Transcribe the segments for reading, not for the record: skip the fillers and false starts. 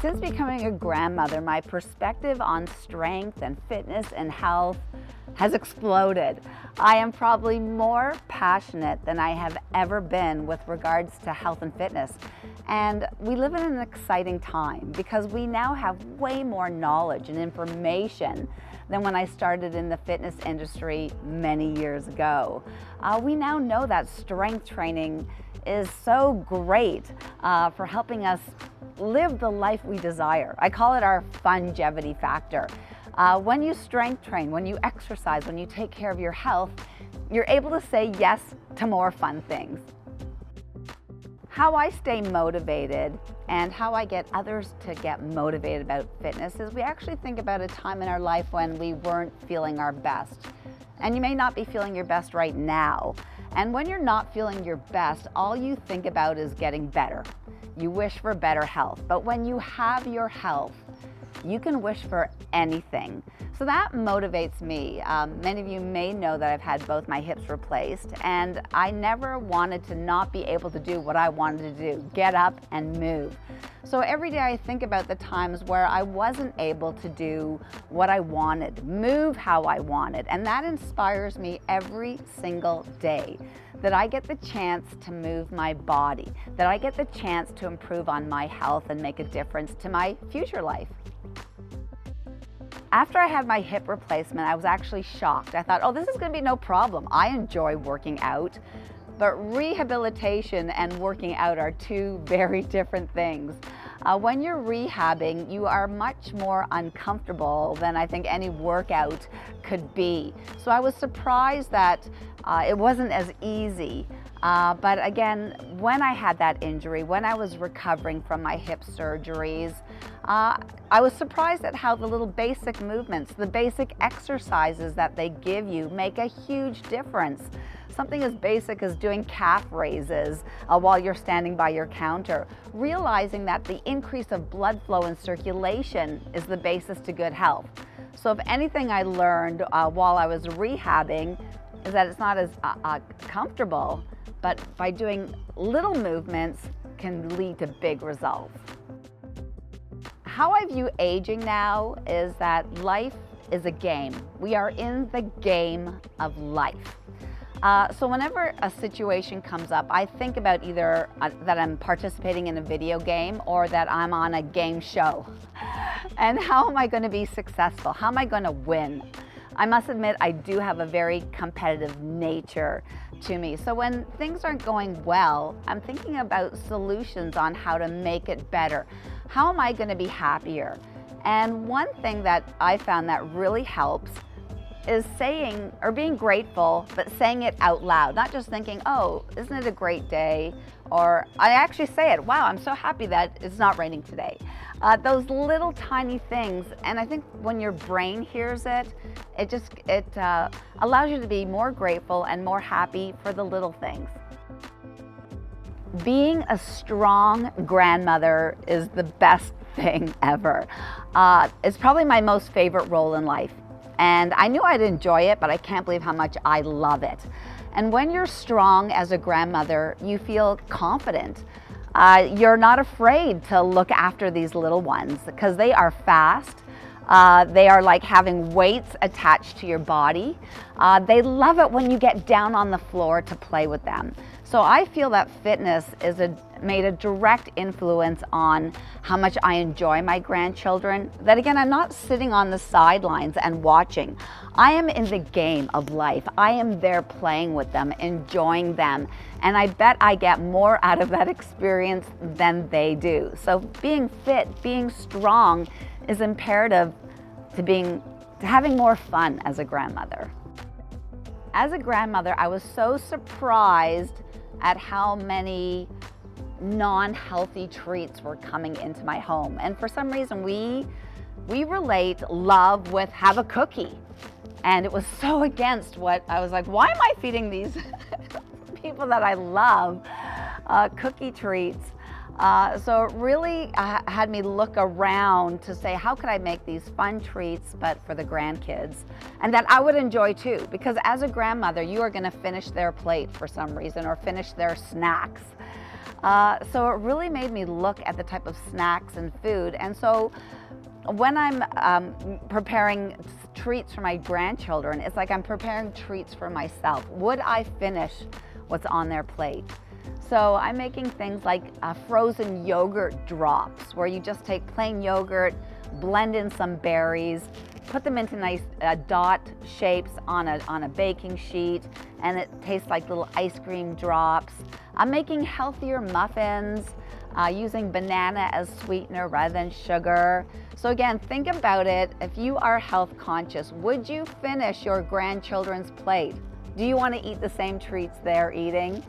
Since becoming a grandmother, my perspective on strength and fitness and health has exploded. I am probably more passionate than I have ever been with regards to health and fitness. And we live in an exciting time because we now have way more knowledge and information than when I started in the fitness industry many years ago. We now know that strength training is so great for helping us live the life we desire. I call it our fungeevity factor. When you strength train, when you exercise, when you take care of your health, you're able to say yes to more fun things. How I stay motivated and how I get others to get motivated about fitness is we actually think about a time in our life when we weren't feeling our best. And you may not be feeling your best right now. And when you're not feeling your best, all you think about is getting better. You wish for better health. But when you have your health, you can wish for anything. So that motivates me. Many of you may know that I've had both my hips replaced, and I never wanted to not be able to do what I wanted to do, get up and move. So every day I think about the times where I wasn't able to do what I wanted, move how I wanted, and that inspires me every single day. That I get the chance to move my body, that I get the chance to improve on my health and make a difference to my future life. After I had my hip replacement, I was actually shocked. I thought, oh, this is going to be no problem. I enjoy working out. But rehabilitation and working out are two very different things. When you're rehabbing, you are much more uncomfortable than I think any workout could be. So I was surprised that it wasn't as easy. But again, when I had that injury, when I was recovering from my hip surgeries, I was surprised at how the little basic movements, the basic exercises that they give you make a huge difference. Something as basic as doing calf raises while you're standing by your counter, realizing that the increase of blood flow and circulation is the basis to good health. So if anything I learned while I was rehabbing is that it's not as comfortable, but by doing little movements can lead to big results. How I view aging now is that life is a game. We are in the game of life. So whenever a situation comes up, I think about either that I'm participating in a video game or that I'm on a game show. And how am I going to be successful? How am I going to win? I must admit, I do have a very competitive nature to me. So when things aren't going well, I'm thinking about solutions on how to make it better. How am I going to be happier? And one thing that I found that really helps is saying or being grateful, but saying it out loud, not just thinking, oh, isn't it a great day? Or I actually say it, wow, I'm so happy that it's not raining today. Those little tiny things, and I think when your brain hears it, it allows you to be more grateful and more happy for the little things. Being a strong grandmother is the best thing ever. It's probably my most favorite role in life. And I knew I'd enjoy it, but I can't believe how much I love it. And when you're strong as a grandmother, you feel confident. You're not afraid to look after these little ones because they are fast. They are like having weights attached to your body. They love it when you get down on the floor to play with them. So I feel that fitness made a direct influence on how much I enjoy my grandchildren. That again, I'm not sitting on the sidelines and watching. I am in the game of life. I am there playing with them, enjoying them. And I bet I get more out of that experience than they do. So being fit, being strong is imperative to having more fun as a grandmother. As a grandmother, I was so surprised at how many non-healthy treats were coming into my home. And for some reason, we relate love with have a cookie. And it was so against what I was like, why am I feeding these people that I love cookie treats. So it really had me look around to say, how could I make these fun treats, but for the grandkids, and that I would enjoy too, because as a grandmother, you are gonna finish their plate for some reason, or finish their snacks. So it really made me look at the type of snacks and food. And so when I'm preparing treats for my grandchildren, it's like I'm preparing treats for myself. Would I finish what's on their plate? So I'm making things like frozen yogurt drops, where you just take plain yogurt, blend in some berries, put them into nice dot shapes on a baking sheet, and it tastes like little ice cream drops. I'm making healthier muffins, using banana as sweetener rather than sugar. So again, think about it. If you are health conscious, would you finish your grandchildren's plate? Do you want to eat the same treats they're eating?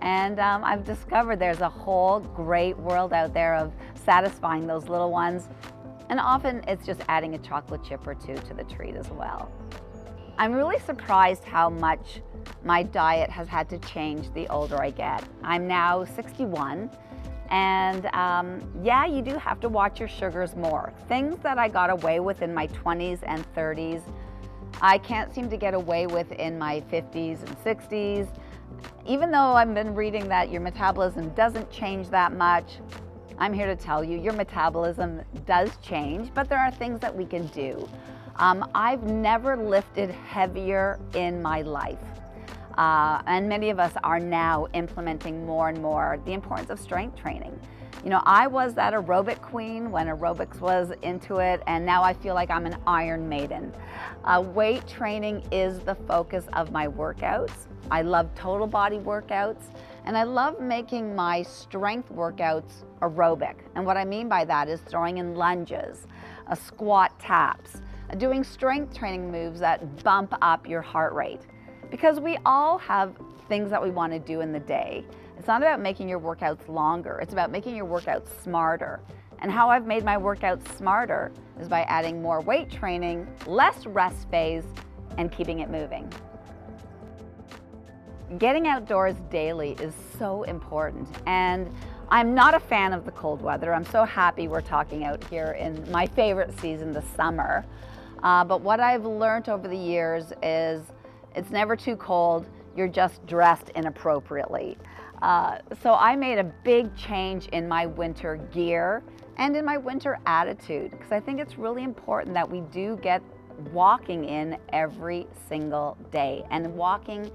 And I've discovered there's a whole great world out there of satisfying those little ones. And often it's just adding a chocolate chip or two to the treat as well. I'm really surprised how much my diet has had to change the older I get. I'm now 61, and yeah, you do have to watch your sugars more. Things that I got away with in my 20s and 30s, I can't seem to get away with in my 50s and 60s. Even though I've been reading that your metabolism doesn't change that much, I'm here to tell you your metabolism does change, but there are things that we can do. I've never lifted heavier in my life. And many of us are now implementing more and more the importance of strength training. You know, I was that aerobic queen when aerobics was into it, and now I feel like I'm an Iron Maiden. Weight training is the focus of my workouts. I love total body workouts, and I love making my strength workouts aerobic. And what I mean by that is throwing in lunges, squat taps, doing strength training moves that bump up your heart rate. Because we all have things that we want to do in the day. It's not about making your workouts longer, it's about making your workouts smarter. And how I've made my workouts smarter is by adding more weight training, less rest phase, and keeping it moving. Getting outdoors daily is so important, and I'm not a fan of the cold weather. I'm so happy we're talking out here in my favorite season, the summer. But what I've learned over the years is it's never too cold, you're just dressed inappropriately. So I made a big change in my winter gear and in my winter attitude, because I think it's really important that we do get walking in every single day and walking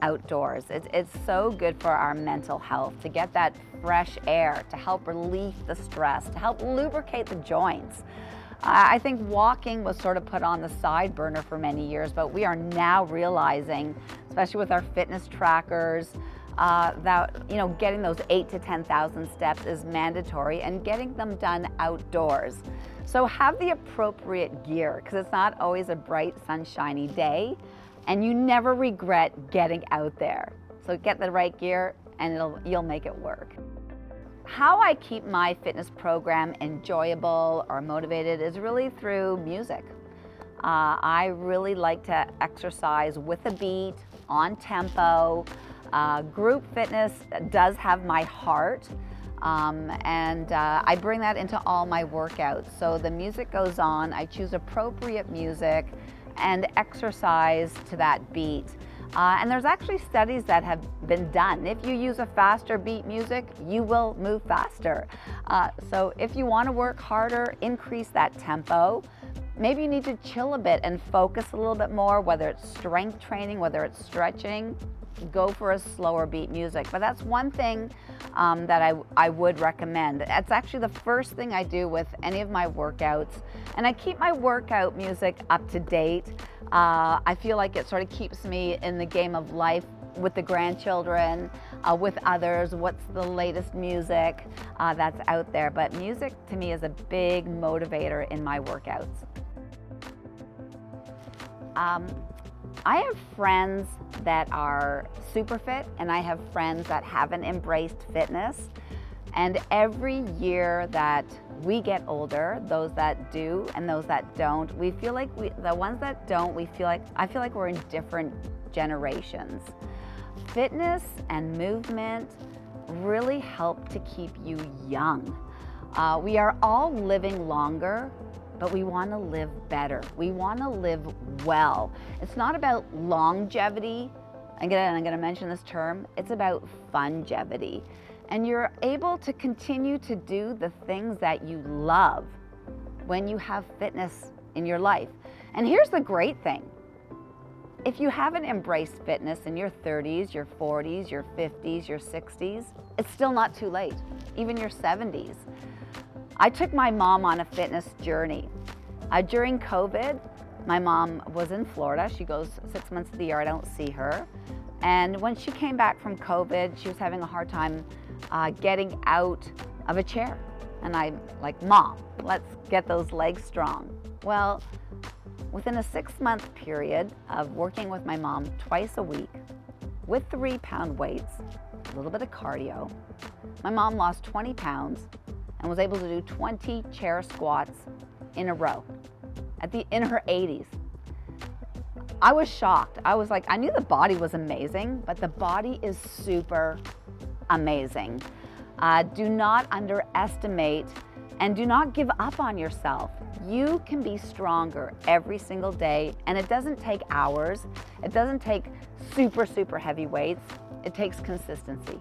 outdoors. It's so good for our mental health to get that fresh air, to help relieve the stress, to help lubricate the joints. I think walking was sort of put on the side burner for many years, but we are now realizing, especially with our fitness trackers, that getting those 8,000 to 10,000 steps is mandatory, and getting them done outdoors. So have the appropriate gear, because it's not always a bright, sunshiny day, and you never regret getting out there. So get the right gear, and you'll make it work. How I keep my fitness program enjoyable or motivated is really through music. I really like to exercise with a beat, on tempo. Group fitness does have my heart, and I bring that into all my workouts. So the music goes on, I choose appropriate music and exercise to that beat. And there's actually studies that have been done. If you use a faster beat music, you will move faster. So if you want to work harder, increase that tempo. Maybe you need to chill a bit and focus a little bit more, whether it's strength training, whether it's stretching, go for a slower beat music. But that's one thing that I would recommend. It's actually the first thing I do with any of my workouts, and I keep my workout music up to date. I feel like it sort of keeps me in the game of life with the grandchildren, with others, what's the latest music that's out there. But music to me is a big motivator in my workouts. I have friends that are super fit, and I have friends that haven't embraced fitness. And every year that we get older, those that do and those that don't, we feel like the ones that don't, I feel like we're in different generations. Fitness and movement really help to keep you young. We are all living longer, but we want to live better. We want to live well. It's not about longevity. Again, I'm going to mention this term. It's about fungeevity. And you're able to continue to do the things that you love when you have fitness in your life. And here's the great thing. If you haven't embraced fitness in your 30s, your 40s, your 50s, your 60s, it's still not too late, even your 70s. I took my mom on a fitness journey. During COVID, my mom was in Florida. She goes 6 months of the year, I don't see her. And when she came back from COVID, she was having a hard time getting out of a chair. And I'm like, Mom, let's get those legs strong. Well, within a 6-month period of working with my mom twice a week with 3-pound weights, a little bit of cardio, my mom lost 20 pounds and was able to do 20 chair squats in a row in her 80s. I was shocked. I was like, I knew the body was amazing, but the body is super amazing. Do not underestimate and do not give up on yourself. You can be stronger every single day, and it doesn't take hours. It doesn't take super heavy weights. It takes consistency.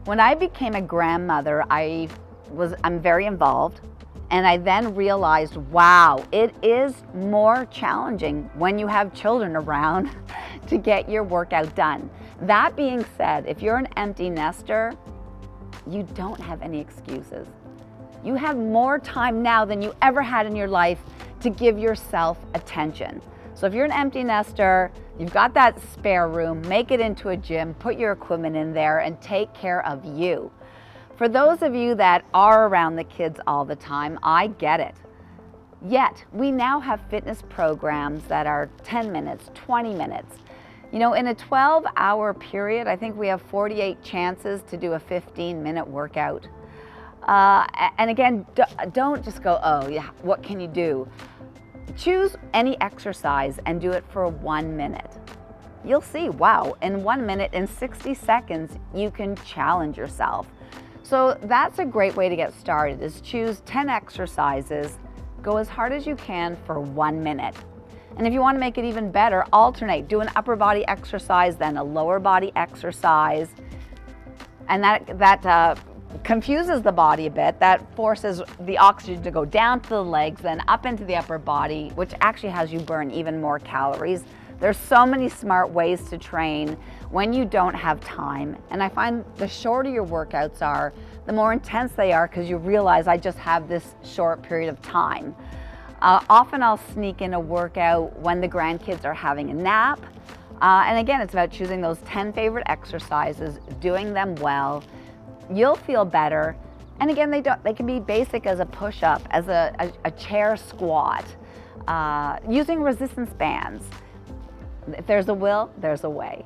When I became a grandmother, I'm very involved, and I then realized, wow, it is more challenging when you have children around to get your workout done. That being said, if you're an empty nester, you don't have any excuses. You have more time now than you ever had in your life to give yourself attention. So if you're an empty nester, you've got that spare room, make it into a gym, put your equipment in there, and take care of you. For those of you that are around the kids all the time, I get it. Yet, we now have fitness programs that are 10 minutes, 20 minutes. You know, in a 12-hour period, I think we have 48 chances to do a 15-minute workout. And again, don't just go, oh yeah, what can you do? Choose any exercise and do it for 1 minute. You'll see, wow, in 1 minute, in 60 seconds, you can challenge yourself. So that's a great way to get started, is choose 10 exercises, go as hard as you can for 1 minute. And if you want to make it even better, alternate. Do an upper body exercise, then a lower body exercise. And that confuses the body a bit. That forces the oxygen to go down to the legs, then up into the upper body, which actually has you burn even more calories. There's so many smart ways to train when you don't have time. And I find the shorter your workouts are, the more intense they are, because you realize I just have this short period of time. Often I'll sneak in a workout when the grandkids are having a nap. And again, it's about choosing those 10 favorite exercises, doing them well. You'll feel better. And again, they can be basic as a push-up, as a chair squat, using resistance bands. If there's a will, there's a way.